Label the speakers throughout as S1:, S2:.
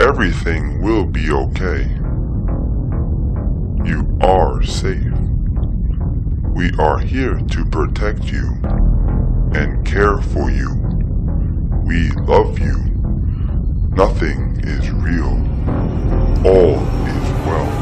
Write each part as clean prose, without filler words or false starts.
S1: Everything will be okay. You are safe. We are here to protect you and care for you. We love you. Nothing is real. All is well.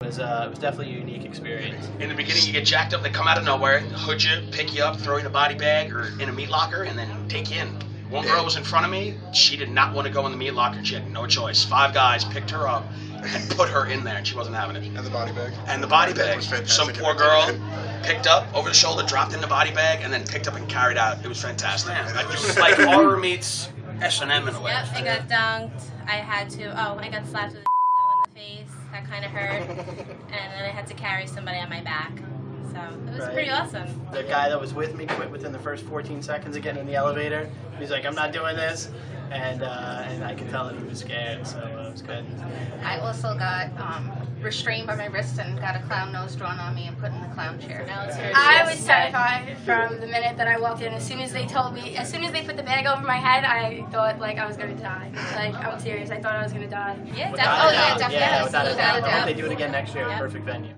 S2: It was definitely a unique experience.
S3: In the beginning, you get jacked up, they come out of nowhere, hood you, pick you up, throw you in a body bag or in a meat locker, and then take you in. One girl was in front of me. She did not want to go in the meat locker. She had no choice. 5 guys picked her up and put her in there, and she wasn't having it.
S4: And the body bag?
S3: And the body bag. Some poor girl picked up over the shoulder, dropped in the body bag, and then picked up and carried out. It was fantastic. It was like horror meets S&M in a way.
S5: Yep, I got dunked. I got slapped with a in the face. That kind of hurt. And then I had to carry somebody on my back. So it was pretty awesome.
S2: The guy that was with me quit within the first 14 seconds of getting in the elevator. He's like, I'm not doing this. And I could tell that he was scared, so it was good.
S6: I also got restrained by my wrist and got a clown nose drawn on me and put in the clown chair.
S7: I was terrified from the minute that I walked in. As soon as they put the bag over my head, I thought like I was gonna die. Like, I'm serious, I thought I was gonna die.
S5: Yeah,
S6: Oh yeah, definitely.
S2: Yeah, without a doubt. I
S6: Without a
S2: hope
S6: doubt.
S2: they do it again next year at a perfect venue.